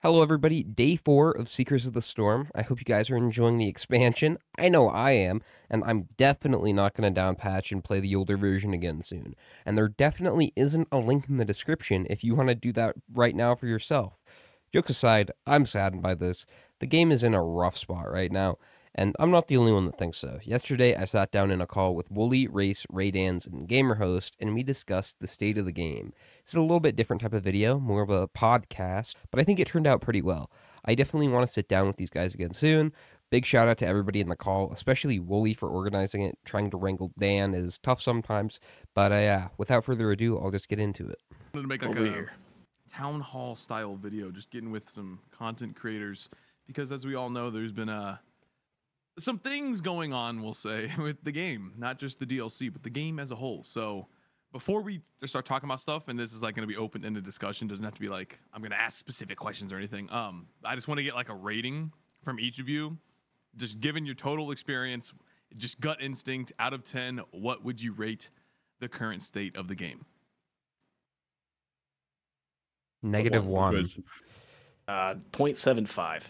Hello, everybody. Day 4 of Seekers of the Storm. I hope you guys are enjoying the expansion. I know I am, and I'm definitely not going to downpatch and play the older version again soon. And there definitely isn't a link in the description if you want to do that right now for yourself. Jokes aside, I'm saddened by this. The game is in a rough spot right now, and I'm not the only one that thinks so. Yesterday, I sat down in a call with Wooly, Race, Raydans, and GamerHost, and we discussed the state of the game. It's a little bit different type of video, more of a podcast, but I think it turned out pretty well. I definitely want to sit down with these guys again soon. Big shout out to everybody in the call, especially Wooly for organizing it. Trying to wrangle Dan is tough sometimes, but yeah, without further ado, I'll just get into it. I wanted to make like a town hall style video, just getting with some content creators, because as we all know, there's been some things going on, we'll say, with the game, not just the DLC, but the game as a whole. So before we start talking about stuff, and this is like going to be open-ended discussion, doesn't have to be like I'm going to ask specific questions or anything. I just want to get like a rating from each of you, just given your total experience, just gut instinct, out of 10, what would you rate the current state of the game? -1. 0.75.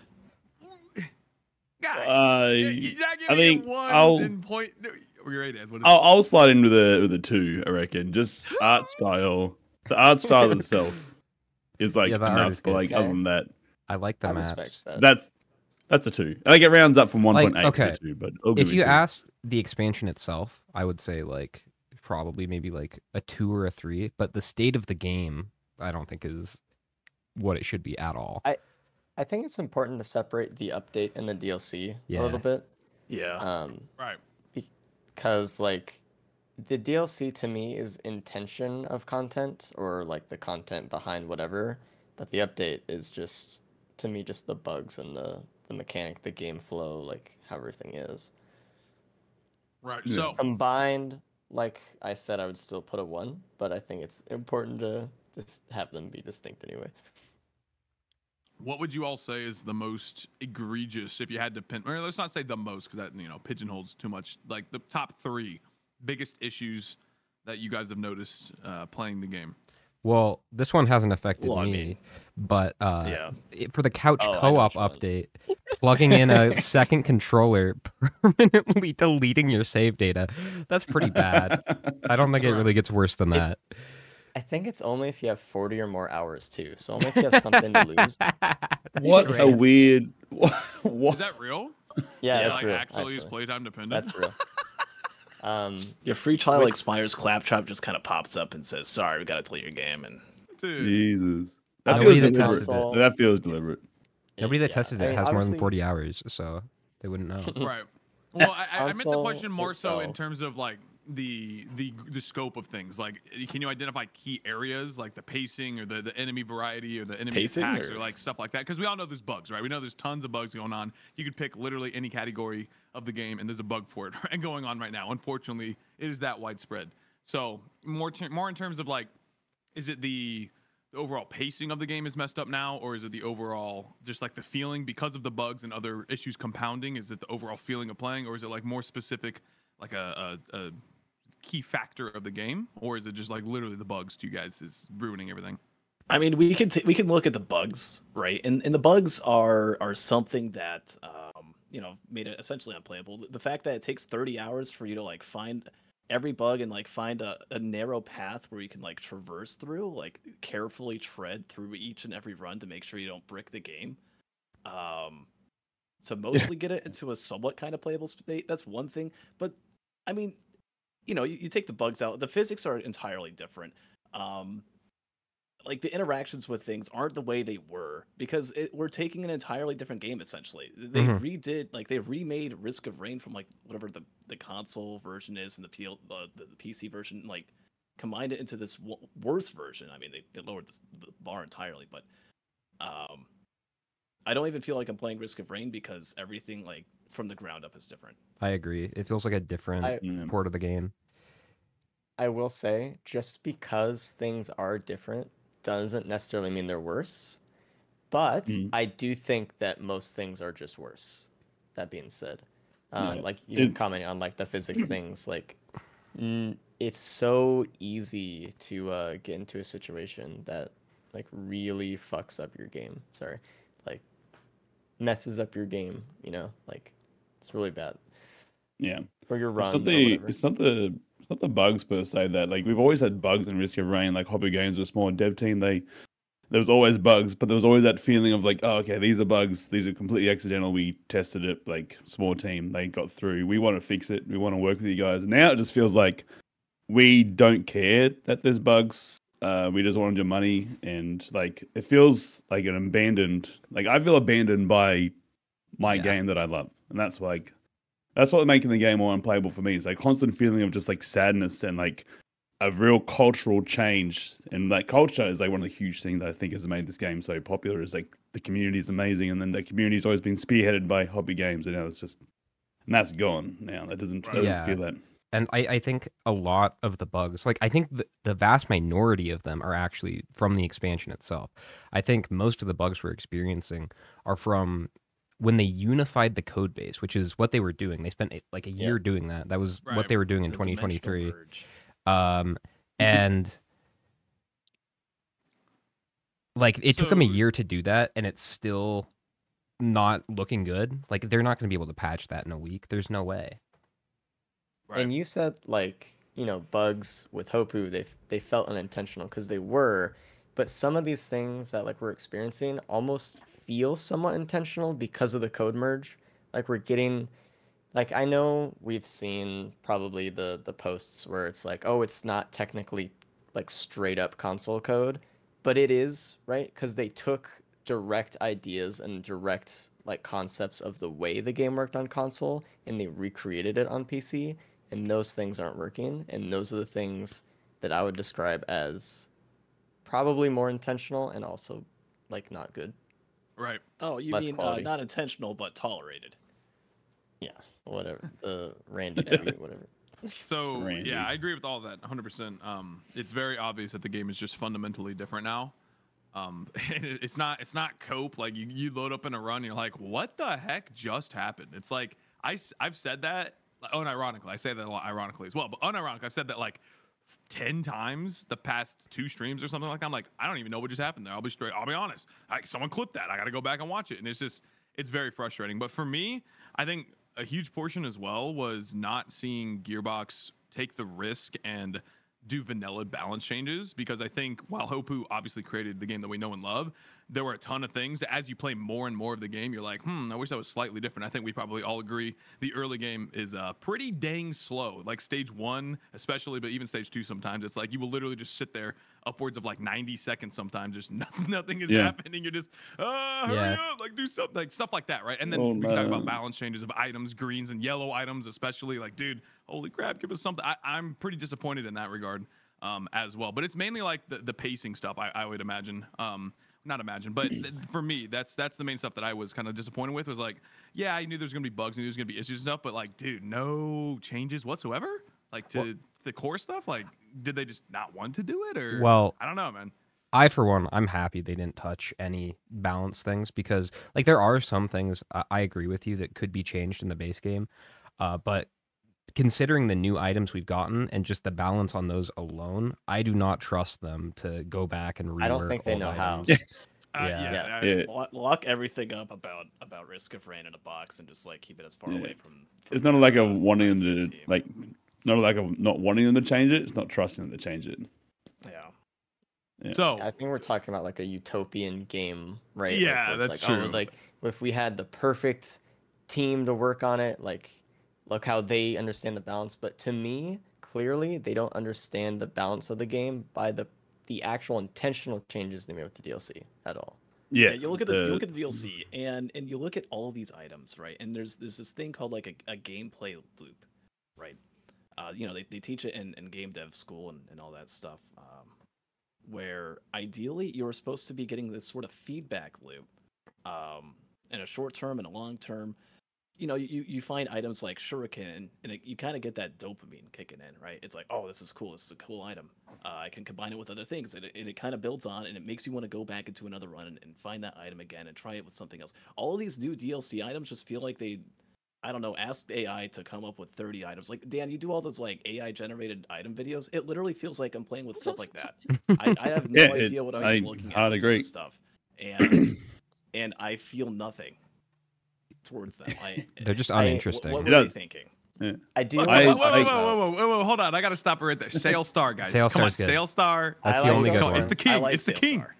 Guys, you're not I giving think it ones I'll and point. No, we're right, Ed. I'll slide in with a 2. I reckon. Just art style. The art style itself is like Yeah, the art enough, is but good. like other than that, I like the I maps. respect that. that's a 2. I think it rounds up from 1.8 okay, to 2. But I'll give If it you 2. asked the expansion itself, I would say like probably maybe like a 2 or a 3, but the state of the game, I don't think is what it should be at all. I think it's important to separate the update and the DLC a Yeah. little bit. Yeah. Right. Because like the DLC to me is intention of content or like the content behind whatever, but the update is just to me just the bugs and the mechanic, the game flow, like how everything is. Right. Yeah. So Combined, like I said, I would still put a 1, but I think it's important to just have them be distinct anyway. what would you all say is the most egregious, if you had to pin, or let's not say the most, because that pigeonholes too much, like the top 3 biggest issues that you guys have noticed playing the game? Well, this one hasn't affected Well, I me, mean, but yeah. for the couch Oh, I know co-op which one. update, plugging in a second controller, permanently deleting your save data, that's pretty bad. I don't think it really gets worse than It's- that. I think it's only if you have 40 or more hours too. So only if you have something to lose. What a Great. weird. Is What? that real? Yeah, Yeah, that's like real. actually is Actually. playtime dependent. That's real. Your free trial Which- expires, Claptrap just kind of pops up and says, "Sorry, we got to delete your game." And Dude. Jesus. That Nobody feels that deliberate. tested it. That feels deliberate. Nobody that Yeah, tested I it mean, has more than obviously- 40 hours, so they wouldn't know. Right. Well, I meant the Console question more so in itself. terms of like the scope of things. Like, can you identify key areas like the pacing or the enemy variety or the enemy Pacing, attacks or- or like stuff like that? Because we all know there's bugs, right? We know there's tons of bugs going on. You could pick literally any category of the game, and there's a bug for it and going on right now. Unfortunately, it is that widespread. So more in terms of like, is it the overall pacing of the game is messed up now, or is it the overall just like the feeling because of the bugs and other issues compounding? Is it the overall feeling of playing, or is it like more specific, like a key factor of the game, or is it just like literally the bugs to you guys is ruining everything? I mean, we can look at the bugs, right? And the bugs are something that made it essentially unplayable. The fact that it takes 30 hours for you to like find every bug and like find a narrow path where you can like traverse through, like carefully tread through each and every run to make sure you don't brick the game. To mostly get it into a somewhat kind of playable state, that's one thing. But I mean, you take the bugs out, the physics are entirely different. Like the interactions with things aren't the way they were because we're taking an entirely different game essentially. They Mhm. they remade Risk of Rain from like whatever the console version is and the PC version, like combined it into this worse version. I mean, they lowered the bar entirely, but I don't even feel like I'm playing Risk of Rain because everything like from the ground up is different. I agree. It feels like a different Yeah. port of the game. I will say, just because things are different doesn't necessarily mean they're worse. But I do think that most things are just worse. That being said, Yeah, like you it's- commenting on like the physics things, like it's so easy to get into a situation that like really fucks up your game. Sorry, like messes up your game, you know? Like it's really bad. Yeah. Or your It's run not or the whatever. it's not the bugs per se that like we've always had bugs in Risk of Rain. Like Hobby Games was a small dev team. There was always bugs, but there was always that feeling of like, oh, okay, these are bugs. These are completely accidental. We tested it, like small team. They got through. We want to fix it. We want to work with you guys. Now it just feels like we don't care that there's bugs. We just want your money, and like it feels like an abandoned. Like I feel abandoned by my Yeah. game that I love, and that's what making the game more unplayable for me. It's like constant feeling of just like sadness and like a real cultural change. And like culture is like one of the huge things that I think has made this game so popular. Is like the community is amazing, and then the community's always been spearheaded by Hobby Games, and now it's just and that's gone now. That doesn't Right. I don't Yeah. feel that. And I think a lot of the bugs, like I think the vast minority of them are actually from the expansion itself. I think most of the bugs we're experiencing are from when they unified the code base, which is what they were doing. They spent like a year doing that. That was what Right. they were doing in The dimensional 2023. merge. And like it took them a So- year to do that, and it's still not looking good. Like they're not going to be able to patch that in a week. There's no way. Right. And you said like, you know, bugs with Hopu, they felt unintentional because they were, but some of these things that like we're experiencing almost feel somewhat intentional because of the code merge. Like we're getting like I know we've seen probably the posts where it's like, oh, it's not technically like straight up console code, but it is, right? Because they took direct ideas and direct like concepts of the way the game worked on console and they recreated it on PC, and those things aren't working, and those are the things that I would describe as probably more intentional and also like not good. Right. Oh, you Less mean quality. not intentional but tolerated? Yeah, whatever. The Randy Yeah. tweet, whatever. So Randy. yeah, I agree with all that 100%. It's very obvious that the game is just fundamentally different now. It's not cope. Like you load up in a run, and you're like, what the heck just happened? It's like I've said that unironically. I say that a lot ironically as well, but unironically, I've said that like 10 times the past 2 streams or something like that. I'm like, I don't even know what just happened there. I'll be honest. Someone clipped that. I got to go back and watch it, and it's very frustrating. But for me, I think a huge portion as well was not seeing Gearbox take the risk and do vanilla balance changes, because I think while Hopu obviously created the game that we know and love, there were a ton of things that as you play more and more of the game, you're like, I wish that was slightly different. I think we probably all agree the early game is pretty dang slow. Like stage 1 especially, but even stage 2 sometimes, it's like you will literally just sit there upwards of like 90 seconds sometimes, just nothing is Yeah. happening. You're just, hurry Yeah. up, like do something, like stuff like that, right? And then Oh, we can talk no. about balance changes of items, greens and yellow items especially. Like, dude, holy crap, give us something. I'm pretty disappointed in that regard. As well, but it's mainly like the pacing stuff. I would imagine, not imagine, but for me, that's the main stuff that I was kind of disappointed with. Was like, yeah, I knew there's gonna be bugs and there's gonna be issues and stuff, but like, dude, no changes whatsoever. Like to the core stuff. Like, did they just not want to do it, or Well, I don't know, man. I, for one, I'm happy they didn't touch any balance things, because like there are some things I agree with you that could be changed in the base game, but considering the new items we've gotten and just the balance on those alone, I do not trust them to go back and rework I don't think they old know how. items. Yeah. Yeah. Lock everything up about Risk of Rain in a box and just like keep it as far Yeah. away from It's not like a the wanting them to team. like, not like a not wanting them to change it. It's not trusting them to change it. Yeah. So I think we're talking about like a utopian game, right? Like, Yeah, where it's that's like, true. Oh, like if we had the perfect team to work on it, like look how they understand the balance. But to me, clearly they don't understand the balance of the game by the actual intentional changes they made with the DLC at all. Yeah, You look at the DLC and you look at all these items, right? And there's this thing called like a gameplay loop, right? They teach it in game dev school and all that stuff, where ideally you're supposed to be getting this sort of feedback loop, in a short term and a long term. You find items like shuriken, and you kind of get that dopamine kicking in, right? It's like, oh, this is cool. This is a cool item. I can combine it with other things, and it kind of builds on, and it makes you want to go back into another run and find that item again and try it with something else. All of these new DLC items just feel like they, I don't know, asked AI to come up with 30 items. Like, Dan, you do all those like AI generated item videos. It literally feels like I'm playing with stuff like that. I have no Yeah, idea what I'm I looking at. hard with some of agree. this stuff, and and I feel nothing towards them. They're just I- uninteresting. What It were they does. thinking? Yeah. I do. Look, I- whoa, wanna whoa, talk whoa, about- whoa, whoa, whoa, hold on. I got to stop it right there. Sail Star, guys. Sail Come on, Star's good. Sail Star. That's I the like only Sail good Star. one. It's the king. I like It's the Sail king. Star.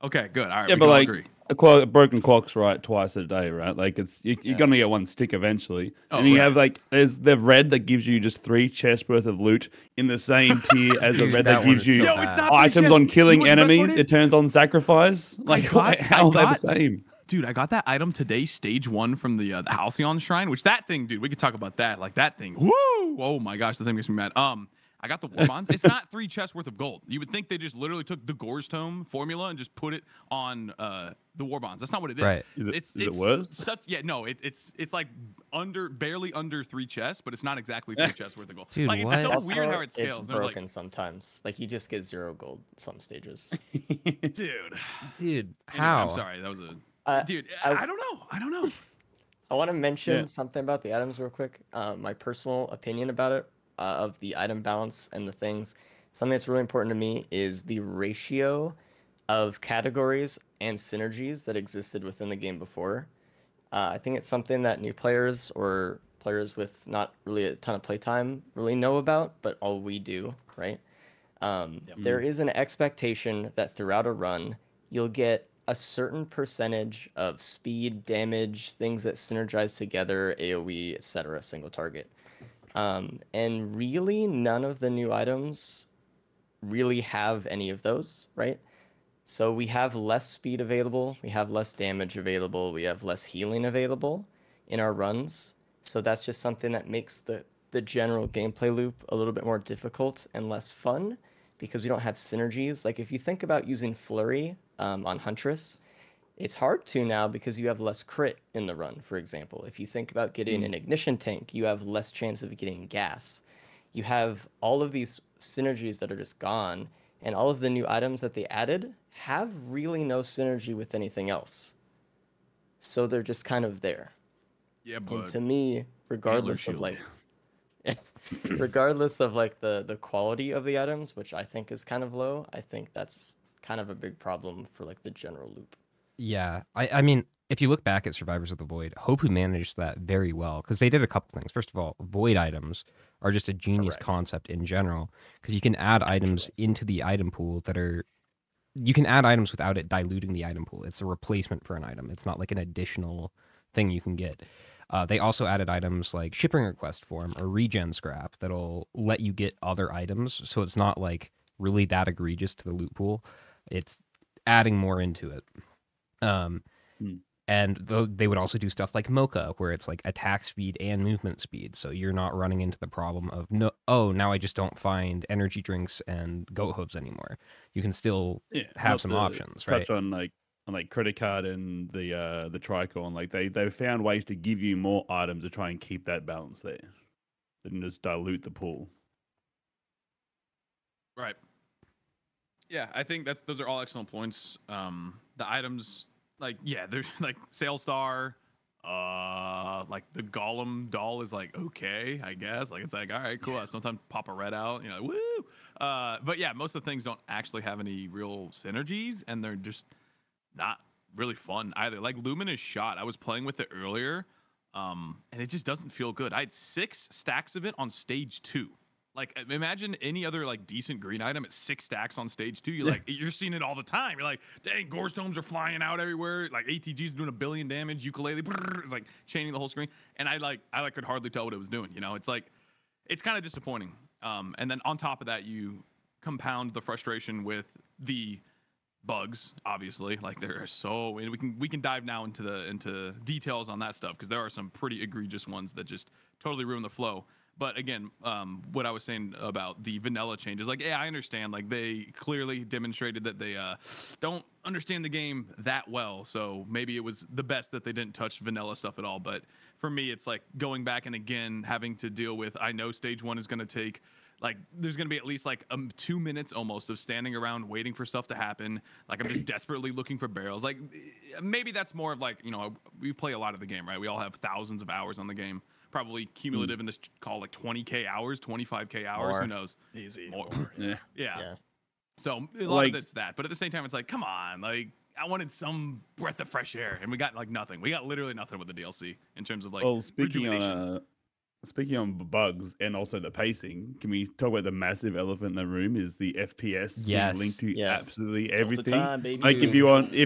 Okay, good. All right, Yeah, we but can all like agree. a broken clock's right twice a day, right? Like you're gonna get one stick eventually, Oh, and you right. have like there's the red that gives you just 3 chests worth of loot in the same tier as the Dude, red that that one gives is you so Yo, it's bad. not three items chests. on You killing know what the best part enemies. is? It turns on sacrifice. Like how are they the same? Dude, I got that item today, stage 1 from the Halcyon Shrine, which that thing, dude, we could talk about that. Like that thing. Woo! Oh my gosh, the thing makes me mad. I got the war bonds. It's not 3 chests worth of gold. You would think they just literally took the Gore's Tome formula and just put it on the war bonds. That's not what it is. Right. Is it It's worse? It's like barely under 3 chests, but it's not exactly 3 chests worth of gold. Dude, like what? it's so That's weird how it It's scales. And I was broken sometimes. Like you just get 0 gold some stages. like, dude. Dude, Anyway, how? I'm sorry. That was dude. I- I don't know. I don't know. I want to mention Yeah. something about the items real quick. My personal opinion about it, of the item balance and the things. Something that's really important to me is the ratio of categories and synergies that existed within the game before. I think it's something that new players or players with not really a ton of playtime really know about, but all we do, right? There is an expectation that throughout a run, you'll get a certain percentage of speed, damage, things that synergize together, AoE, etc., single target. And really, none of the new items really have any of those, right? So we have less speed available, we have less damage available, we have less healing available in our runs. So that's just something that makes the general gameplay loop a little bit more difficult and less fun because we don't have synergies. Like if you think about using Flurry on Huntress, it's hard to now because you have less crit in the run, for example. If you think about getting an ignition tank, you have less chance of getting gas. You have all of these synergies that are just gone, and all of the new items that they added have really no synergy with anything else. So they're just kind of there. Yeah, And but to me, regardless of shield. like regardless of like the quality of the items, which I think is kind of low, I think that's kind of a big problem for like the general loop. Yeah, I mean, if you look back at Survivors of the Void, Hopu managed that very well because they did a couple things. First of all, void items are just a genius Correct. concept in general because you can add items into the item pool that are you can add items without it diluting the item pool. It's a replacement for an item. It's not like an additional thing you can get. They also added items like shipping request form or regen scrap that'll let you get other items. So it's not like really that egregious to the loot pool. It's adding more into it. And they would also do stuff like Mocha, where it's like attack speed and movement speed. So you're not running into the problem of now I just don't find energy drinks and goat hooves anymore. You can still have not some to options, right? Touch on credit card and the tricorn. Like they found ways to give you more items to try and keep that balance there. They didn't just dilute the pool. Right. Yeah, I think those are all excellent points. The items, like, yeah, there's like Sailstar, like the Golem doll is like okay, I guess. Like it's like all right, cool. I sometimes pop a red out, you know, woo. But yeah, most of the things don't actually have any real synergies, and they're just not really fun either. Like Luminous Shot, I was playing with it earlier, and it just doesn't feel good. I had 6 stacks of it on stage 2. Like imagine any other like decent green item at 6 stacks on stage 2. You're seeing it all the time. You're like, dang, Gore Stones are flying out everywhere. Like ATG's doing 1 billion damage. Ukulele is like chaining the whole screen, and I could hardly tell what it was doing. You know, it's like it's kind of disappointing. And then on top of that, you compound the frustration with the bugs. Obviously, like there are so we can dive now into details on that stuff because there are some pretty egregious ones that just totally ruin the flow. But again, what I was saying about the vanilla changes, like, yeah, I understand. Like, they clearly demonstrated that they don't understand the game that well. So maybe it was the best that they didn't touch vanilla stuff at all. But for me, it's like going back and again having to deal with, I know stage 1 is going to take, like, there's going to be at least like 2 minutes almost of standing around waiting for stuff to happen. Like, I'm just desperately looking for barrels. Like, maybe that's more of like, you know, we play a lot of the game, right? We all have thousands of hours on the game. Probably cumulative in this call, like 20K hours, 25K hours, More. who knows? Easy. More. More. Yeah. Yeah. So a lot of it's that. But at the same time, it's like, come on. Like, I wanted some breath of fresh air, and we got like nothing. We got literally nothing with the DLC in terms of like Well, rejuvenation. speaking on bugs and also the pacing, can we talk about the massive elephant in the room? Is the FPS being linked to Yeah. absolutely Delta everything? time, baby. Like if you want it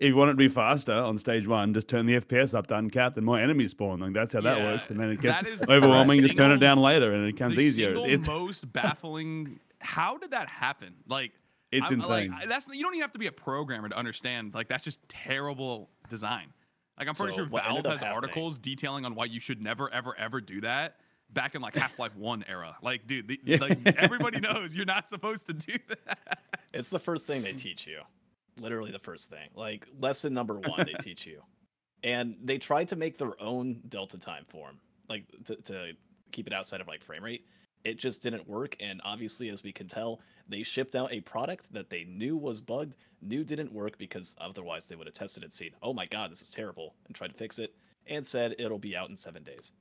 to be faster on stage 1, just turn the FPS up to uncapped and more enemies spawn. Like that's how that Yeah, works. And then it gets that is overwhelming. the Just turn it single- down later, and it becomes the easier. single It's most baffling. How did that happen? Like, it's insane. Like, you don't even have to be a programmer to understand. Like, that's just terrible design. Like, I'm pretty So sure what Valve ended up has happening- articles detailing on why you should never, ever, ever do that. Back in like Half-Life 1 era. Like, dude, like everybody knows you're not supposed to do that. It's the first thing they teach you. Literally the first thing. Like lesson number 1 they teach you. And they tried to make their own delta time form, like to keep it outside of like frame rate. It just didn't work, and obviously, as we can tell, they shipped out a product that they knew was bugged, knew didn't work, because otherwise they would have tested it, seen, oh my god, this is terrible, and tried to fix it, and said it'll be out in 7 days.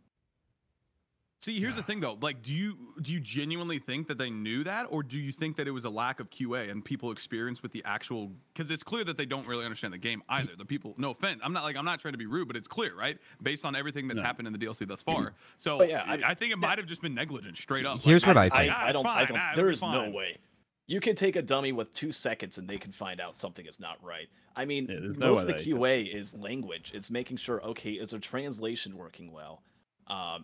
See, here's the thing though. Like, do you genuinely think that they knew that, or do you think that it was a lack of QA and people experience with the actual? Because it's clear that they don't really understand the game either. The people, no offense, I'm not trying to be rude, but it's clear, right? Based on everything that's happened in the DLC thus far. So But yeah, I think it might have just been negligent, straight up. Here's Like, what I it's think. like, I it's don't. fine, it'll be There's no fine. way. You can take a dummy with 2 seconds and they can find out something is not right. I mean, Yeah, there's no most of the way they QA is language. It's making sure, okay, is a translation working well?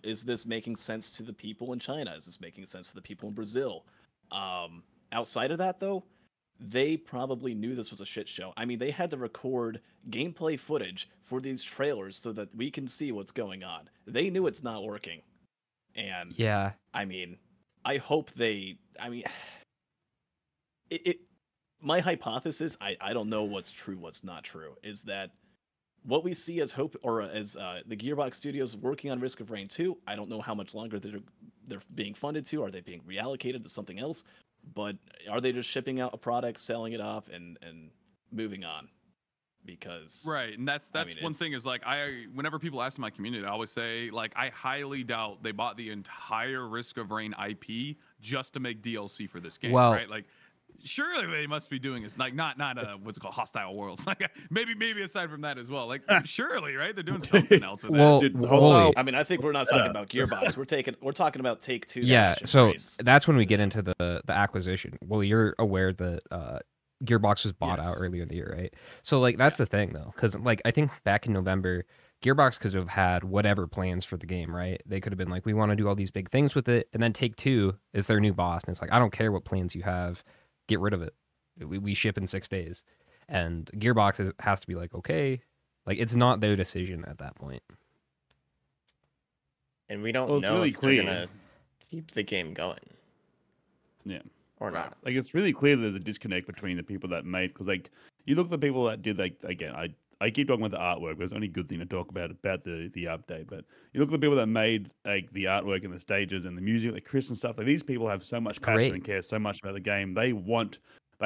Is this making sense to the people in China? Is this making sense to the people in Brazil? Outside of that, though, they probably knew this was a shit show. I mean, they had to record gameplay footage for these trailers so that we can see what's going on. They knew it's not working. And, Yeah. I mean, I hope they... I mean... My hypothesis, I don't know what's true, what's not true, is that what we see as hope, or as the Gearbox Studios working on Risk of Rain 2, I don't know how much longer they're being funded to. Are they being reallocated to something else? But are they just shipping out a product, selling it off, and moving on? Because Right, and that's I mean, one thing is like whenever people ask in my community, I always say like I highly doubt they bought the entire Risk of Rain IP just to make DLC for this game, Well- right? Like surely they must be doing is like not what's it called, Hostile Worlds. Like maybe aside from that as well. Like surely, right? They're doing something else with Well, that. Dude, holy- I mean, I think we're not talking about Gearbox. We're talking about Take-Two's Yeah, action so race. that's when we get into the acquisition. Well, you're aware that Gearbox was bought out Yes. earlier in the year, right? So like that's the thing though, because like I think back in November, Gearbox could have had whatever plans for the game, right? They could have been like, we want to do all these big things with it, and then Take-Two is their new boss, and it's like, I don't care what plans you have, get rid of it. We ship in 6 days, and Gearbox has to be like, okay, like it's not their decision at that point. And we don't Well, it's know really if they're clear. gonna keep the game going Yeah. or Right. not. Like it's really clear there's a disconnect between the people that made, because like you look at the people that did, like, again, I keep talking about the artwork, but it's the only good thing to talk about the update. But you look at the people that made like the artwork and the stages and the music, like Chris and stuff. Like these people have so much It's passion great. and care so much about the game. They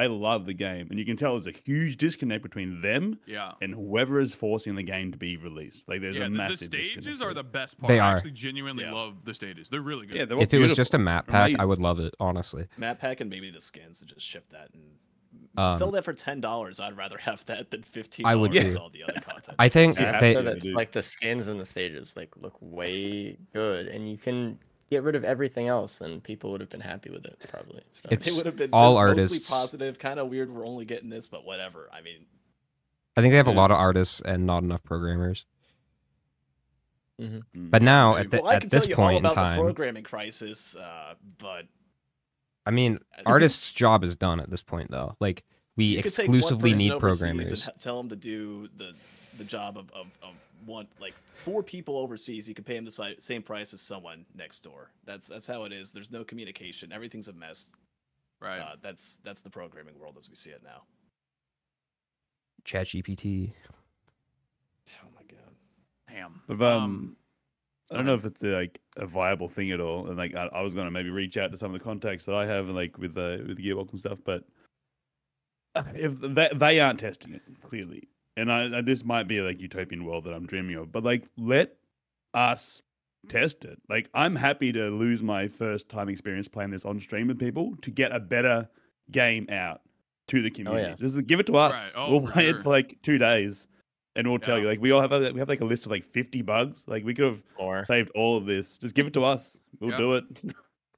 love the game, and you can tell there's a huge disconnect between them Yeah. and whoever is forcing the game to be released. Like there's Yeah, a the massive stages disconnect are there. the best part. They I are. actually genuinely Yeah. love the stages. They're really good. Yeah, they're all If it was just a beautiful. map pack, Amazing. I would love it, honestly. Map pack and maybe the skins to just ship that and Um, sell that for $10. I'd rather have that than $15 I would with too. all the other content. I think Yeah, Yeah, they, so absolutely, that's dude. like the skins and the stages like look way good, and you can get rid of everything else, and people would have been happy with it probably. So It's It would have been all mostly artists. positive, kind of weird. We're only getting this, but whatever. I mean, I think they have a Yeah. lot of artists and not enough programmers. Mm. But now they- at, the, well, I at can this tell you all point in about the time, programming crisis, but I mean, artist's job is done at this point, though. Like we you could take one exclusively person need overseas programmers. and tell them to do the job of one, like 4 people overseas. You can pay them the same price as someone next door. That's how it is. There's no communication. Everything's a mess. Right. That's the programming world as we see it now. ChatGPT. Oh my god. Damn. But I go don't know ahead. if it's a viable thing at all. And like I was gonna maybe reach out to some of the contacts that I have, like with Gearbox and stuff. But if they aren't testing it clearly, and this might be like utopian world that I'm dreaming of, but like let us test it. Like I'm happy to lose my first time experience playing this on stream with people to get a better game out. to the community. yeah. Just give it to us. Right. Oh, We'll for play sure. it for like 2 days, and we'll tell Yeah. you. Like we have like a list of like 50 bugs. Like we could have Or saved all of this. Just give it to us. We'll Yeah. do it.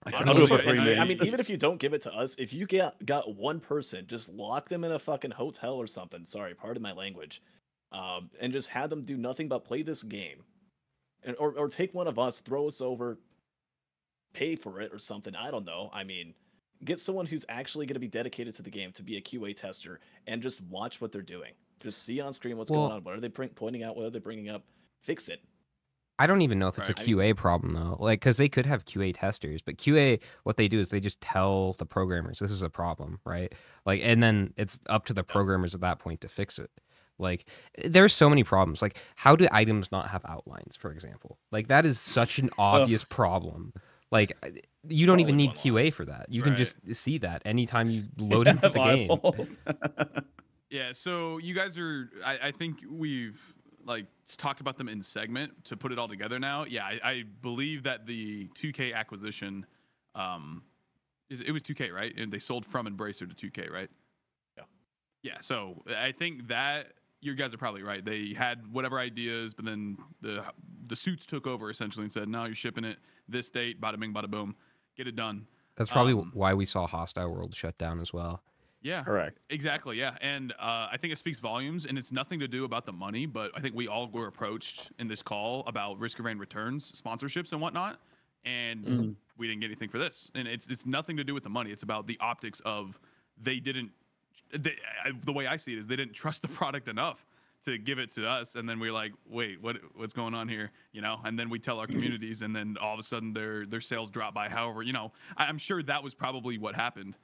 I'll do Honestly, it for I- free, I- man. I mean, even if you don't give it to us, if you got one person, just lock them in a fucking hotel or something. Sorry, pardon my language. And just have them do nothing but play this game, and or take one of us, throw us over, pay for it or something. I don't know. I mean, get someone who's actually going to be dedicated to the game to be a QA tester and just watch what they're doing. Just see on screen what's going on. What are they pointing out? What are they bringing up? Fix it. I don't even know if it's Right. a QA problem though. Like, because they could have QA testers, but QA, what they do is they just tell the programmers this is a problem, right? Like, and then it's up to the programmers at that point to fix it. Like, there's so many problems. Like, how do items not have outlines, for example? Like, that is such an obvious problem. Like, you don't even Only need one QA for that. You can Right. just see that anytime you load into the game. Eyeballs. Yeah, so you guys are. I think we've like talked about them in segment to put it all together now. Yeah, I believe that the 2K acquisition, it was 2K, right? And they sold from Embracer to 2K, right? Yeah. Yeah. So I think that you guys are probably right. They had whatever ideas, but then the suits took over essentially and said, "No, you're shipping it this date. Bada bing, bada boom, get it done." That's probably Um, why we saw Hostile World shut down as well. Yeah. correct. Exactly, yeah. And I think it speaks volumes, and it's nothing to do about the money, but I think we all were approached in this call about Risk of Rain returns, sponsorships, and whatnot, and we didn't get anything for this. And it's nothing to do with the money. It's about the optics of the way I see it is they didn't trust the product enough to give it to us, and then we're like, wait, what's going on here? You know, and then we tell our communities, and then all of a sudden their sales drop by however, you know, I'm sure that was probably what happened.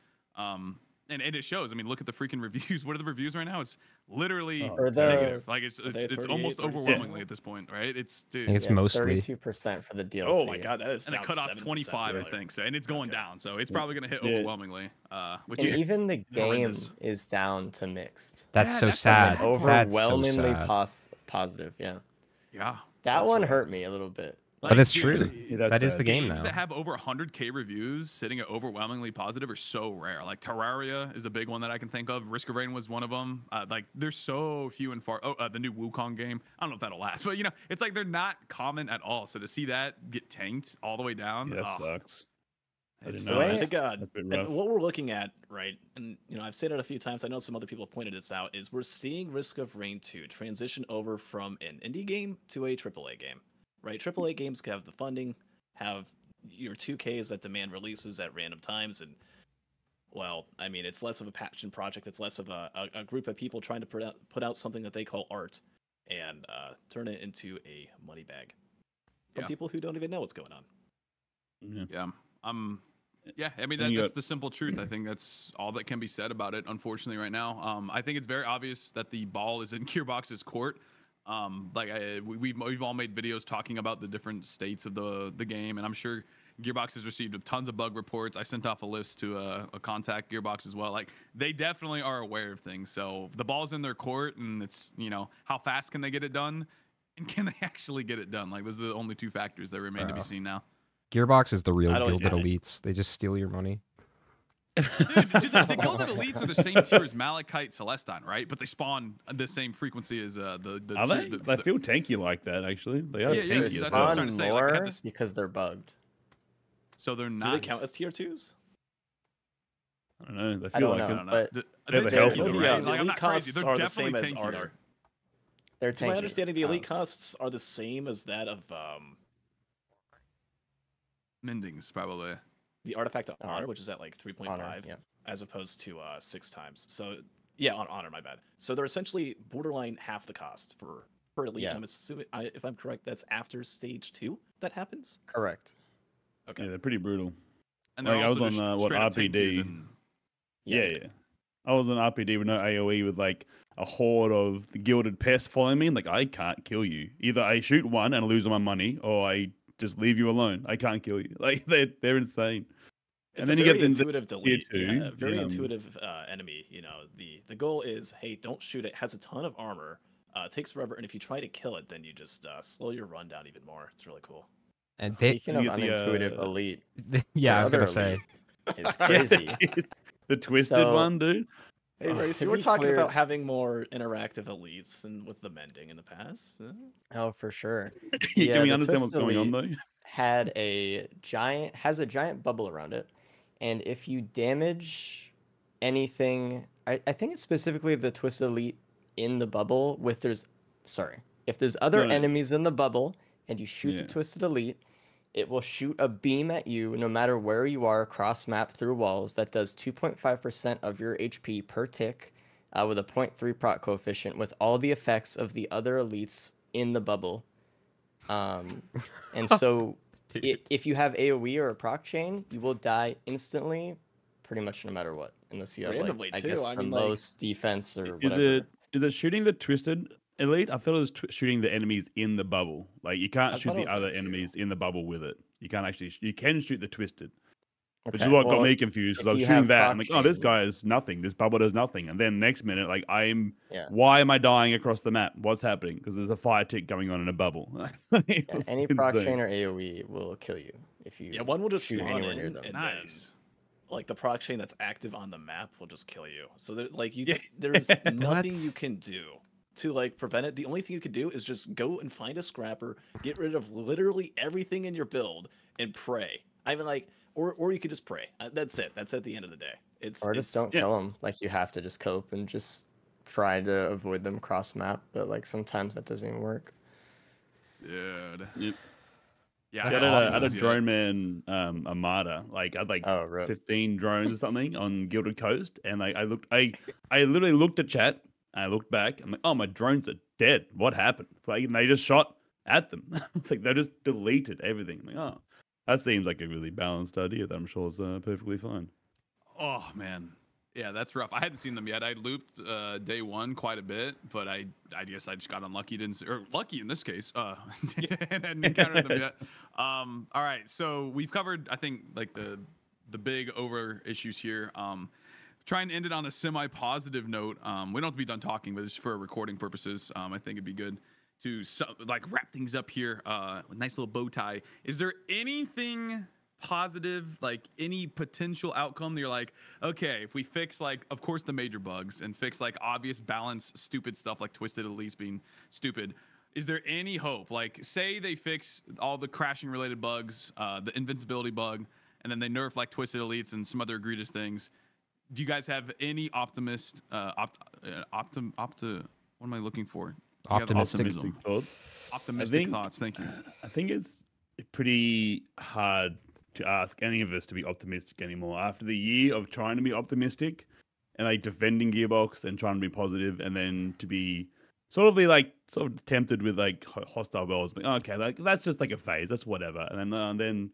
And it shows. I mean, look at the freaking reviews. What are the reviews right now? It's literally Or the- negative. Like it's they at it's 38, almost 37? overwhelmingly at this point, right? It's dude. It's mostly 32% for the DLC. Oh my god, that is And the down cutoff's 7% 25, I earlier. think. So, and it's going Okay. down. So it's probably going to hit Yeah. overwhelmingly. Which And is even the game horrendous. is down to mixed. That's Yeah, so that's the sad. sad part. That's so Overwhelmingly sad. positive. Yeah, Yeah. that That's one rough. hurt me a little bit. But it's dude, true. Yeah, That is the game Games now. that have over 100K reviews sitting at overwhelmingly positive are so rare. Like Terraria is a big one that I can think of. Risk of Rain was one of them. Like there's so few and far. Oh, the new Wukong game. I don't know if that'll last, but you know, it's like they're not common at all. So to see that get tanked all the way down, Yeah, that oh, sucks. I it's didn't know the way- that. I think That's a bit and rough. what we're looking at, right, and you know, I've said it a few times. I know some other people have pointed this out. Is we're seeing Risk of Rain 2 transition over from an indie game to a AAA game, right? AAA games have the funding, have your 2Ks that demand releases at random times, and well, I mean, it's less of a passion project. It's less of a group of people trying to put out something that they call art and turn it into a money bag from Yeah. people who don't even know what's going on. Yeah. Yeah. Yeah, I mean Then you that's got- the simple truth. I think that's all that can be said about it. Unfortunately, right now, I think it's very obvious that the ball is in Gearbox's court. We've all made videos talking about the different states of the game, and I'm sure Gearbox has received tons of bug reports. I sent off a list to a contact Gearbox as well. Like they definitely are aware of things. So the ball's in their court, and it's how fast can they get it done, and can they actually get it done? Like those are the only two factors that remain to be Bro. seen now. Gearbox is the real I don't Gilded get it. Elites. They just steal your money. Dude, the Gilded Elites are the same tier as Malachite Celestine, right? But they spawn the same frequency as the Are tier- they? They feel tanky like that, actually. They are Yeah, yeah, tanky. that's as what I'm well. trying Spawn to say, like, they have more this- because they're bugged. so they're Do not. they count as tier 2s? I don't know. They I feel don't like know, it. I don't know. but They're the health tanky, of the though, game. right? Like, I'm elite not crazy. costs They're are the definitely same as tanky, though. Ardor. they're To my tanky. understanding, the elite costs are the same as that of Mendings, probably. the artifact of honor, Honor. which is at like 3.5, Honor, yeah. as opposed to 6 times. So yeah, on honor, my bad. So they're essentially borderline half the cost for elite. Yeah. I'm assuming, if I'm correct, that's after stage 2 that happens. Correct. Okay. Yeah, they're pretty brutal. And they're Like, I was also on, just what, straight up tankier RPD? than- Yeah. I was on RPD with no AoE with like a horde of the gilded pests following me. And like, I can't kill you. Either I shoot one and lose all my money, or I just leave you alone. I can't kill you. Like, they're insane. It's And then a you get very the intuitive delete. two, Yeah, a very the, intuitive enemy. You know, the goal is, hey, don't shoot it. Has a ton of armor. Takes forever, and if you try to kill it, then you just slow your run down even more. It's really cool. And Speaking of you get the, unintuitive elite, yeah, I was the gonna other say. elite is crazy. the twisted So- one, dude. Hey, Race, To you were be talking clear- about having more interactive elites and with the mending in the past. Oh, for sure. Can we The understand what's Twisted going on Elite though? has a giant bubble around it, and if you damage anything, I think it's specifically the Twisted Elite in the bubble with if there's other No, no. enemies in the bubble and you shoot the Yeah. Twisted Elite, it will shoot a beam at you no matter where you are across map through walls that does 2.5% of your HP per tick, with a 0.3 proc coefficient with all the effects of the other elites in the bubble. And so Dude. if you have AoE or a proc chain, you will die instantly, pretty much no matter what, unless you have Randomly, I too. guess I the mean, like- most defense or Is whatever. it shooting the Twisted Elite? I thought it was shooting the enemies in the bubble. Like you can't I shoot thought it the was other that, too. enemies in the bubble with it. You can't actually. You can shoot the Twisted, which is Okay, what got well, me confused. Because if I was you shooting have that. proc I'm like, oh, this chain- guy is nothing. This bubble does nothing. And then next minute, like Yeah. why am I dying across the map? What's happening? Because there's a fire tick going on in a bubble. It Yeah, was any proc insane. chain or AoE will kill you if you Yeah, one will just shoot spawn anywhere in, near them. and Nice. then, like the proc chain that's active on the map will just kill you. So there, like you, Yeah. there's nothing you That's- can do to like prevent it. The only thing you can do is just go and find a scrapper, get rid of literally everything in your build, and pray. I mean, like, or you could just pray. That's it. That's at the end of the day. Or just don't yeah. kill them. Like you have to just cope and just try to avoid them cross map. But like sometimes that doesn't even work. Dude. Yep. Yeah, I That's had awesome. a drone man Armada. Like I had like Oh, rip. 15 drones or something on Gilded Coast, and like I literally looked at chat. And I looked back. I'm like, oh, my drones are dead. What happened? Like, and they just shot at them. It's like they just deleted everything. I'm like, oh, that seems like a really balanced idea that I'm sure is perfectly fine. Oh man, yeah, that's rough. I hadn't seen them yet. I looped day one quite a bit, but I guess I just got unlucky, or lucky in this case, and hadn't encountered them yet. All right, so we've covered, I think, like the big over issues here. Trying to end it on a semi-positive note. We don't have to be done talking, but just for recording purposes, I think it'd be good to like wrap things up here. A nice little bow tie. Is there anything positive, like any potential outcome that you're like, okay, if we fix like, of course, the major bugs and fix like obvious balance, stupid stuff like Twisted Elites being stupid, is there any hope? Like, say they fix all the crashing related bugs, the invincibility bug, and then they nerf like Twisted Elites and some other egregious things. Do you guys have any what am I looking for? Do you have Optimistic. optimism? thoughts. Optimistic thoughts. Thank you. I think it's pretty hard to ask any of us to be optimistic anymore. After the year of trying to be optimistic and like defending Gearbox and trying to be positive, and then to be sort of tempted with like hostile worlds. Like, okay, like that's just like a phase. That's whatever. And then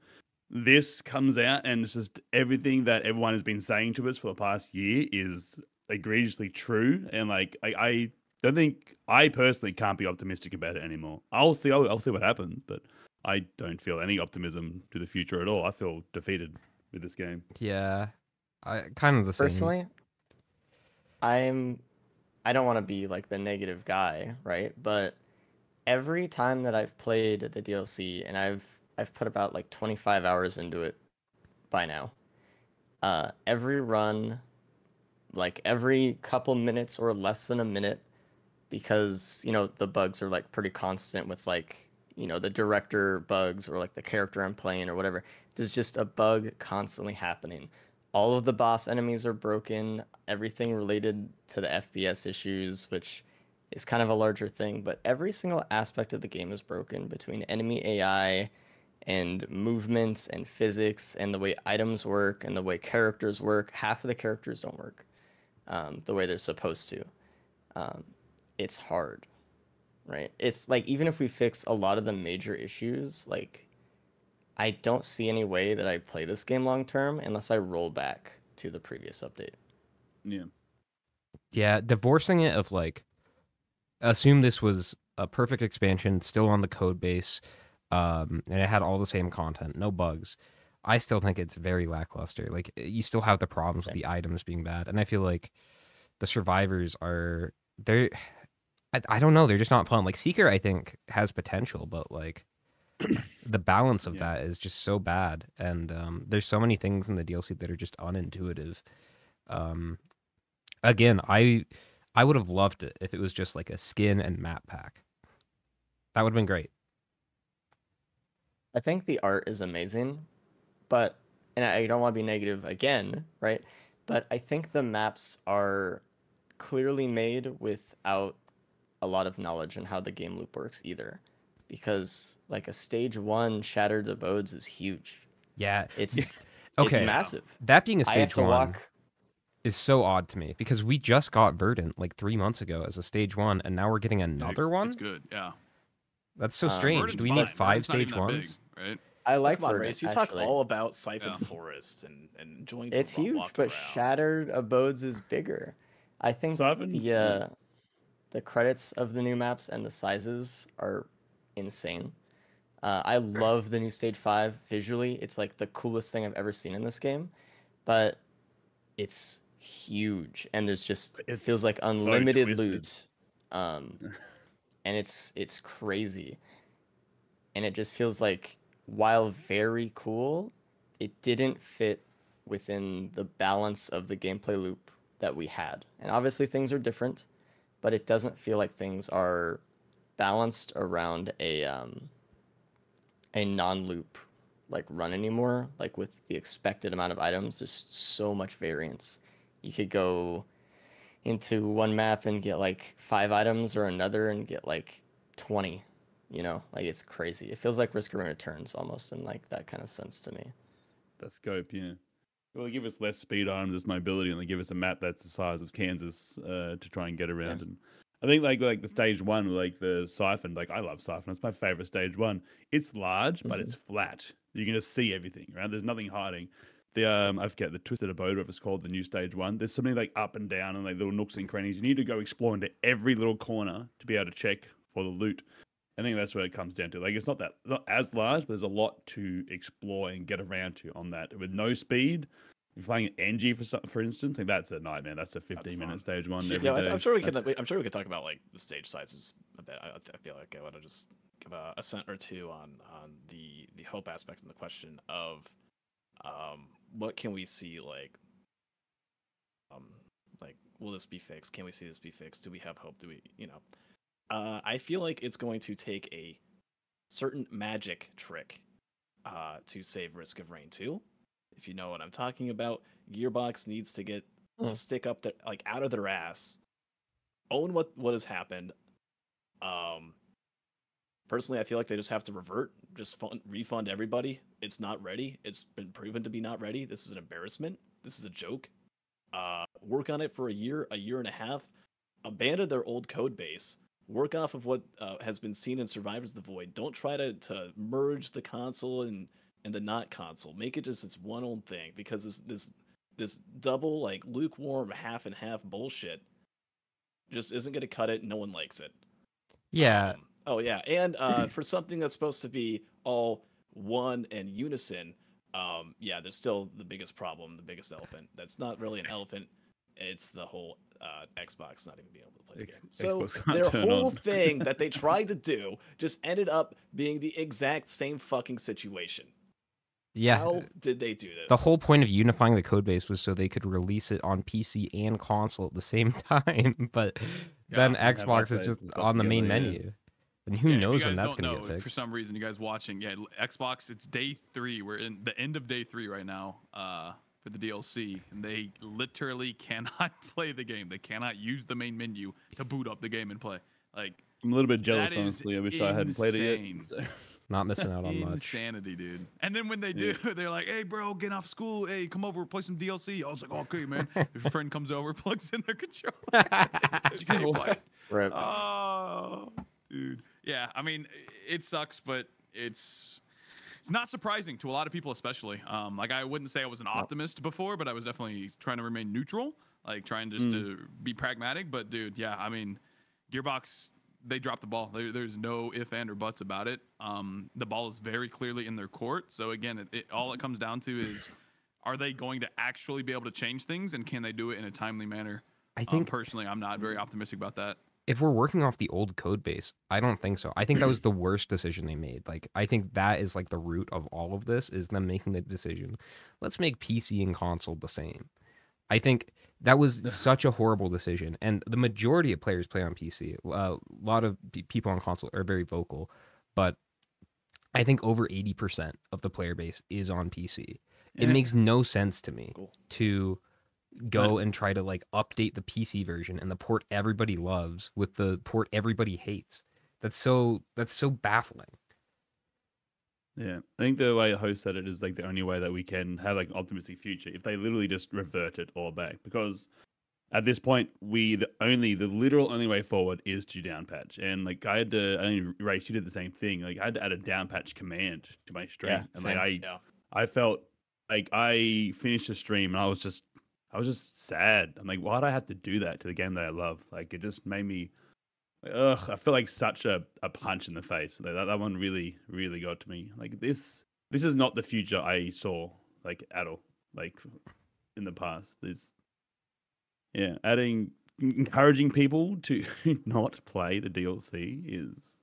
this comes out, and it's just everything that everyone has been saying to us for the past year is egregiously true. And like I don't think, I personally can't be optimistic about it anymore. I'll see what happens, but I don't feel any optimism to the future at all. I feel defeated with this game. Yeah, I kind of the same. Personally, I don't want to be like the negative guy, right? But every time that I've played the DLC, and I've put about like 25 hours into it by now. Every run, like every couple minutes or less than a minute, because the bugs are like pretty constant with like the director bugs or like the character I'm playing or whatever. There's just a bug constantly happening. All of the boss enemies are broken. Everything related to the FPS issues, which is kind of a larger thing, but every single aspect of the game is broken, between enemy AI and movements and physics and the way items work and the way characters work. Half of the characters don't work the way they're supposed to. It's hard, right? It's like, even if we fix a lot of the major issues, like I don't see any way that I play this game long term unless I roll back to the previous update. Yeah. Yeah, divorcing it of like, assume this was a perfect expansion, still on the code base, and it had all the same content, no bugs. I still think it's very lackluster. Like, you still have the problems with the items being bad, and I feel like the survivors are I don't know, they're just not fun. Like Seeker, I think, has potential, but like the balance of that is just so bad, and there's so many things in the DLC that are just unintuitive. Again, I would have loved it if it was just like a skin and map pack. That would have been great. I think the art is amazing, but and I don't want to be negative again, right? But I think the maps are clearly made without a lot of knowledge on how the game loop works either. Because like a stage 1 Shattered Abodes is huge. Yeah. It's Okay. massive. That being a I have stage to 1 walk. is so odd to me because we just got Verdant like 3 months ago as a stage 1, and now we're getting another one. It's good, yeah. That's so strange. Verdant's Do we fine. need 5 Verdant's not stage even that big, 1s? right? I like Come on, Verdant, Race. You actually. talk all about Siphon Yeah. Forest and enjoying. It's huge, walk but around. Shattered Abodes is bigger. I think Siphon's- the credits of the new maps and the sizes are insane. I love the new Stage 5 visually. It's like the coolest thing I've ever seen in this game, but it's huge and there's just it feels like so unlimited twisted. loot. And it's crazy. And it just feels like while very cool, it didn't fit within the balance of the gameplay loop that we had. And obviously things are different, but it doesn't feel like things are balanced around a non-loop like run anymore. Like with the expected amount of items, there's so much variance. You could go into one map and get like 5 items or another and get like 20, you know, like it's crazy. It feels like Risk of Returns almost in like that kind of sense to me. That scope, yeah. Well, they give us less speed items as mobility, and they give us a map that's the size of Kansas to try and get around. Yeah. And I think like the stage 1, like the Siphon, like I love Siphon. It's my favorite stage 1. It's large, but it's flat. You can just see everything, right? There's nothing hiding. The I forget the Twisted Abode, whatever it's called, the new stage 1. There's so many like up and down and like little nooks and crannies. You need to go explore into every little corner to be able to check for the loot. I think that's what it comes down to. Like it's not as large, but there's a lot to explore and get around to on that. With no speed, if playing an NG for instance, like that's a nightmare. That's a 15-minute stage 1 every day. I'm sure we can. I'm sure we could talk about like the stage sizes a bit. I feel like I want to just give a cent or two on the hope aspect of the question of what can we see like will this be fixed? Can we see this be fixed? Do we have hope? Do we I feel like it's going to take a certain magic trick to save Risk of Rain 2. If you know what I'm talking about, Gearbox needs to get the stick up there, like out of their ass, own what has happened. Personally, I feel like they just have to refund everybody. It's not ready. It's been proven to be not ready. This is an embarrassment. This is a joke. Work on it for a year and a half. Abandon their old code base. Work off of what has been seen in Survivors the Void. Don't try to merge the console and the not console. Make it just its one own thing, because this double like lukewarm half and half bullshit just isn't going to cut it. No one likes it. Yeah. Oh yeah, and for something that's supposed to be all one and unison, there's still the biggest problem, the biggest elephant. That's not really an elephant. It's the whole Xbox not even being able to play the game. So their whole thing that they tried to do just ended up being the exact same fucking situation. Yeah. How did they do this? The whole point of unifying the code base was so they could release it on PC and console at the same time. But then Xbox is just on the main menu. And who knows when that's going to get fixed. For some reason, you guys watching, Xbox, it's day 3. We're in the end of day 3 right now for the DLC. And they literally cannot play the game. They cannot use the main menu to boot up the game and play. Like, I'm a little bit jealous, honestly. I wish I hadn't played it yet. So. Not missing out on much. Insanity, dude. And then when they do, they're like, hey, bro, get off school. Hey, come over, play some DLC. I was like, okay, man. If your friend comes over, plugs in their controller. Rip. Oh, dude. Yeah, I mean, it sucks, but it's not surprising to a lot of people, especially. Like, I wouldn't say I was an optimist before, but I was definitely trying to remain neutral, like trying just to be pragmatic. But, dude, yeah, I mean, Gearbox, they dropped the ball. There's no if, and, or buts about it. The ball is very clearly in their court. So, again, all it comes down to is, are they going to actually be able to change things, and can they do it in a timely manner? I think personally, I'm not very optimistic about that. If we're working off the old code base, I don't think so. I think that was the worst decision they made. Like, I think that is like the root of all of this, is them making the decision, let's make PC and console the same. I think that was such a horrible decision, and the majority of players play on PC. A lot of people on console are very vocal, but I think over 80% of the player base is on PC. It Yeah. makes no sense to me Cool. to go and try to like update the PC version and the port everybody loves with the port everybody hates. That's so baffling. Yeah, I think the way host said it is like the only way that we can have like an optimistic future if they literally just revert it all back. Because at this point, the literal only way forward is to down patch. And like I had to, I mean, Race, you did the same thing. Like I had to add a down patch command to my stream, Yeah, and like same. I felt like I finished the stream and I was just sad. I'm like, why'd I have to do that to the game that I love? Like it just made me. Ugh, I feel like such a punch in the face. That one really, really got to me. Like this is not the future I saw like at all. Like in the past. Encouraging people to not play the DLC is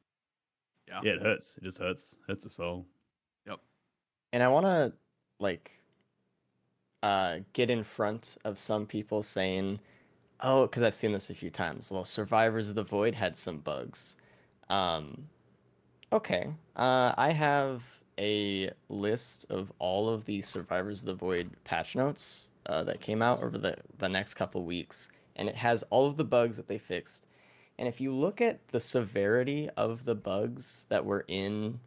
Yeah. it hurts. It just hurts the soul. Yep. And I want to like get in front of some people saying, oh, because I've seen this a few times. Well, Survivors of the Void had some bugs. Okay. I have a list of all of the Survivors of the Void patch notes that came out over the next couple weeks, and it has all of the bugs that they fixed. And if you look at the severity of the bugs that were in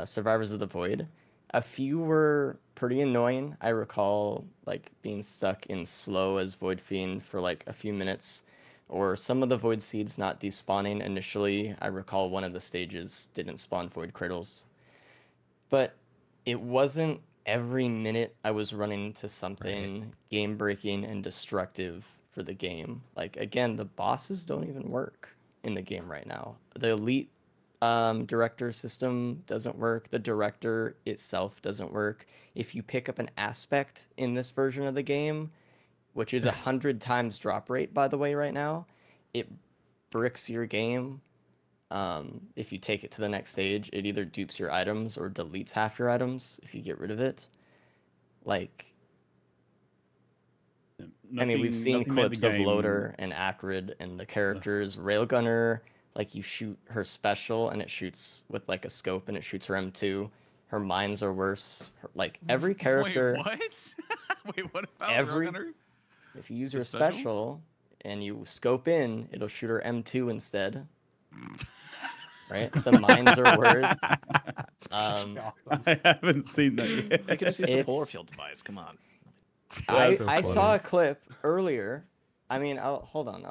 Survivors of the Void, a few were pretty annoying. I recall like being stuck in slow as Void Fiend for like a few minutes, or some of the Void Seeds not despawning initially. I recall one of the stages didn't spawn Void Cradles. But it wasn't every minute I was running into something game breaking and destructive for the game. Like again, the bosses don't even work in the game right now. The elite director system doesn't work. The director itself doesn't work. If you pick up an aspect in this version of the game, which is 100 times drop rate, by the way, right now, it bricks your game. If you take it to the next stage, it either dupes your items or deletes half your items if you get rid of it. Like, I mean, we've seen clips of Loader and Acrid and the characters. Railgunner, like you shoot her special and it shoots with like a scope and it shoots her M2. Her mines are worse. Like every character. Wait, what? Wait, what about every Railgunner? If you use The her special? special and you scope in, it'll shoot her M2 instead. Right? The mines are worse. I haven't seen that yet. I could just use the It's- polar field device. Come on. I so saw funny. a clip earlier. I mean, hold on.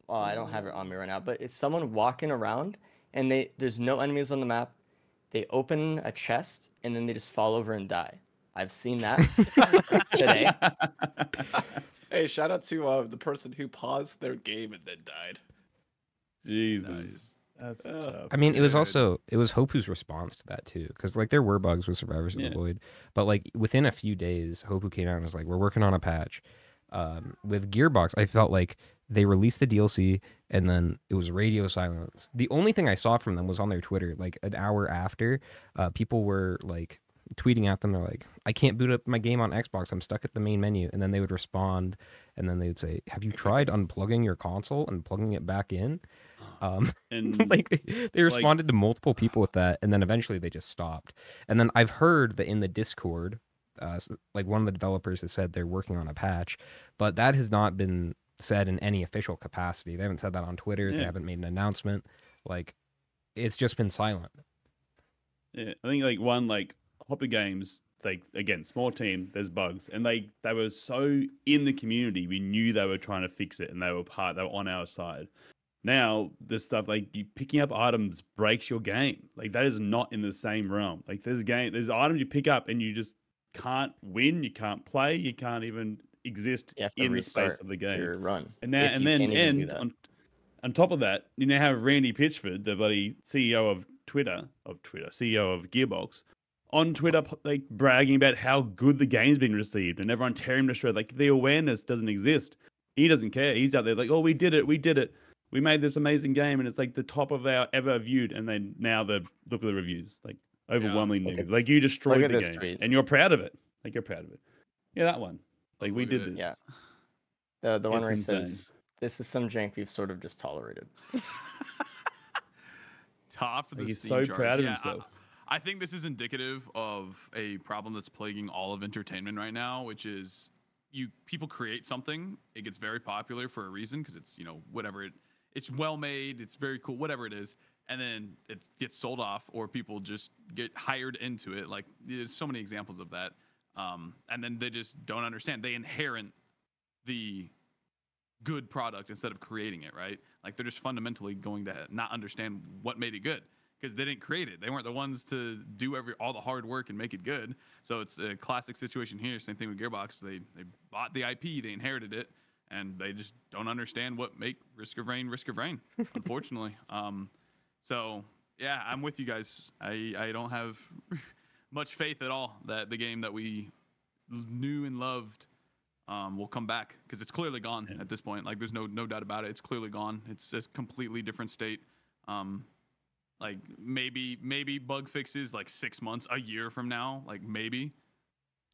I don't have it on me right now, but it's someone walking around and there's no enemies on the map. They open a chest and then they just fall over and die. I've seen that today. Hey, shout out to the person who paused their game and then died. Jesus. Nice. That's Oh. tough. I mean, it was Good. Hopu's response to that too, because like there were bugs with Survivors of the Yeah. Void, but like within a few days, Hopu came out and was like, "We're working on a patch." With Gearbox, I felt like they released the DLC and then it was radio silence. The only thing I saw from them was on their Twitter, like an hour after, people were like tweeting at them. They're like, "I can't boot up my game on Xbox. I'm stuck at the main menu." And then they would respond, and then they would say, "Have you tried unplugging your console and plugging it back in?" And Like they responded to multiple people with that, and then eventually they just stopped. And then I've heard that in the Discord, like one of the developers has said they're working on a patch, but that has not been said in any official capacity. They haven't said that on Twitter. They Yeah. haven't made an announcement. Like it's just been silent. yeah, I think like Hopper Games, like again, small team, there's bugs, and they were so in the community. We knew they were trying to fix it, and they were on our side. Now, this stuff like you picking up items breaks your game. Like that is not in the same realm. Like there's items you pick up and you just can't win, you can't play, you can't even exist You have to in the space restart of the game. your run. And now if and you then can't even do and that. on top of that, you now have Randy Pitchford, the bloody CEO of CEO of Gearbox, on Twitter like bragging about how good the game's been received, and everyone tearing him to shreds. Like the awareness doesn't exist. He doesn't care. He's out there like, oh, we did it. We made this amazing game, and it's like the top of our ever viewed. And then now look at the reviews, like overwhelmingly Look negative. at- Like you destroyed look at the this game, tweet. and you're proud of it. Like you're proud of it. Yeah, that one. Like Let's we look at did it. this. Yeah. The one It's where he insane. says, "This is some jank we've sort of just tolerated." Top of Like the he's Steam so charts. proud of Yeah, himself. I think this is indicative of a problem that's plaguing all of entertainment right now, which is people create something, it gets very popular for a reason because it's whatever it's well made, it's very cool, whatever it is, and then it gets sold off or people just get hired into it. Like there's so many examples of that, and then they just don't understand. They inherit the good product instead of creating it, right? Like they're just fundamentally going to not understand what made it good because they didn't create it. They weren't the ones to do all the hard work and make it good. So it's a classic situation here. Same thing with Gearbox. They bought the IP, they inherited it, and they just don't understand what make Risk of Rain, unfortunately. So yeah, I'm with you guys. I don't have much faith at all that the game that we knew and loved will come back because it's clearly gone at this point. Like there's no doubt about it. It's clearly gone. It's a completely different state. Like maybe bug fixes like 6 months, a year from now, like maybe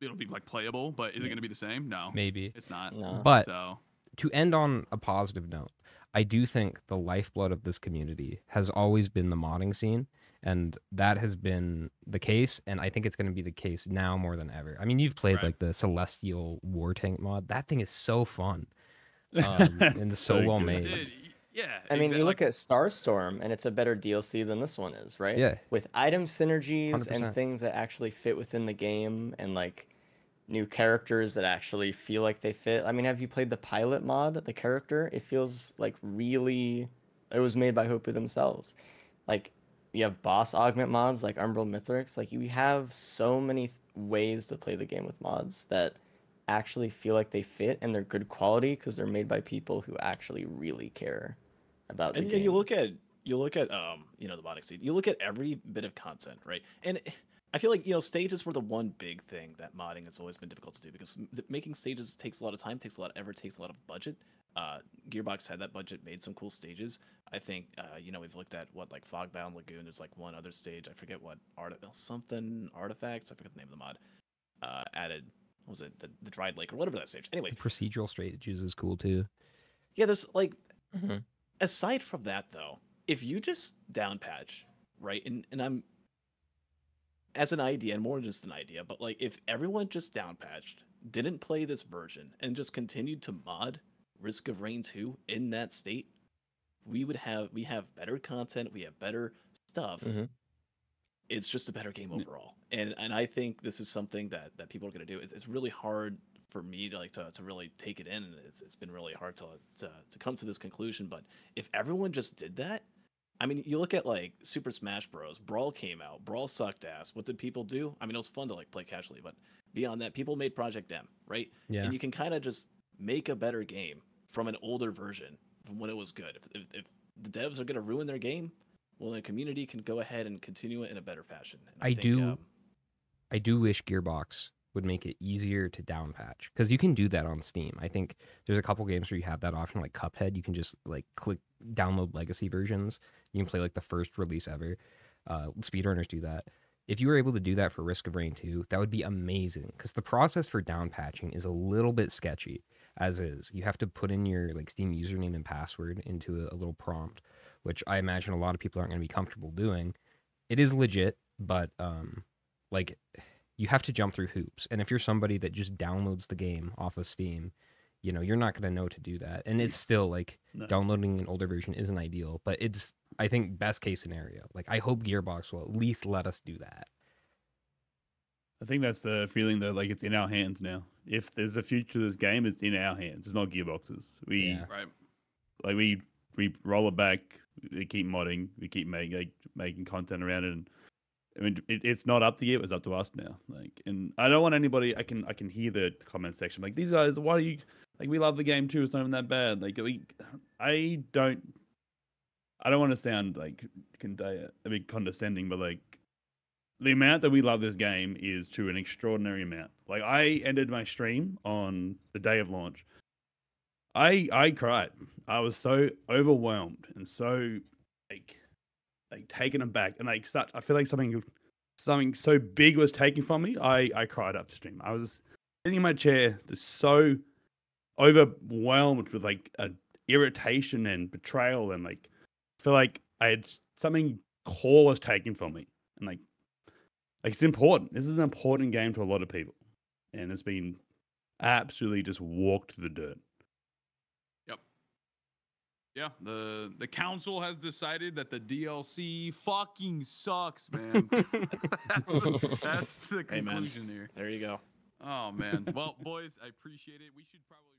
it'll be like playable, but is it going to be the same? No, Maybe. it's not. No. But So to end on a positive note, I do think the lifeblood of this community has always been the modding scene, and that has been the case, and I think it's going to be the case now more than ever. I mean, you've played Right. like the Celestial War Tank mod. That thing is so fun. And so well good. made. yeah. I mean, you like, look at Starstorm, and it's a better DLC than this one is, right? Yeah. With item synergies 100%. and things that actually fit within the game, and like new characters that actually feel like they fit. I mean, have you played the pilot mod, the character? It feels like really, it was made by Hopu themselves. Like, you have boss augment mods like Umbral Mithrix. Like, you have so many ways to play the game with mods that actually feel like they fit and they're good quality because they're made by people who actually really care about the And game. you look at the modding scene. You look at every bit of content, right? And I feel like stages were the one big thing that modding has always been difficult to do because making stages takes a lot of time, takes a lot of effort, takes a lot of budget. Gearbox had that budget, made some cool stages. I think we've looked at what like Fogbound Lagoon. There's like one other stage. I forget what something artifacts. I forget the name of the mod. Added, what was it the dried lake or whatever that stage? Anyway, The procedural stages is cool too. yeah, there's like Mhm. aside from that though, if you just down patch, right? And I'm as an idea, and more than just an idea, but like if everyone just down patched, didn't play this version, and just continued to mod Risk of Rain 2 in that state, we have better content, we have better stuff. Mhm. It's just a better game overall. And I think this is something that people are gonna do. It's really hard for me to to really take it in, and it's been really hard to come to this conclusion. But if everyone just did that, I mean, you look at like Super Smash Bros. Brawl came out. Brawl sucked ass. What did people do? I mean, it was fun to like play casually, but beyond that, people made Project M, right? Yeah. And you can kind of just make a better game from an older version from when it was good. If the devs are going to ruin their game, well, the community can go ahead and continue it in a better fashion. And I do wish Gearbox would make it easier to down patch because you can do that on Steam. I think there's a couple games where you have that option, like Cuphead. You can just like click download legacy versions. You can play like the first release ever. Speedrunners do that. If you were able to do that for Risk of Rain 2, that would be amazing because the process for down patching is a little bit sketchy as is. You have to put in your like Steam username and password into a little prompt, which I imagine a lot of people aren't going to be comfortable doing. It is legit, but like you have to jump through hoops. And if you're somebody that just downloads the game off of Steam, you're not going to know to do that. And it's still like downloading an older version isn't ideal, but it's, I think, best case scenario. Like, I hope Gearbox will at least let us do that. I think that's the feeling that like it's in our hands now. If there's a future to this game, it's in our hands. It's not Gearbox's. Yeah. right. Like we roll it back. We keep modding. We keep making content around it. And I mean, it's not up to you. It's up to us now. Like, and I don't want anybody. I can hear the comment section like, these guys. Why do you like? We love the game too. It's not even that bad. Like I don't want to sound like a bit condescending, but like the amount that we love this game is to an extraordinary amount. Like I ended my stream on the day of launch. I cried. I was so overwhelmed and so like taken aback and like I feel like something so big was taken from me. I cried up to stream. I was sitting in my chair, just so overwhelmed with like irritation and betrayal, and like feel like I had something core was taken from me, and like it's important. This is an important game to a lot of people, and it's been absolutely just walked to the dirt. Yep. Yeah, the council has decided that the DLC fucking sucks, man. That's the Hey, man. conclusion here. There you go. Oh man. Well, boys, I appreciate it. We should probably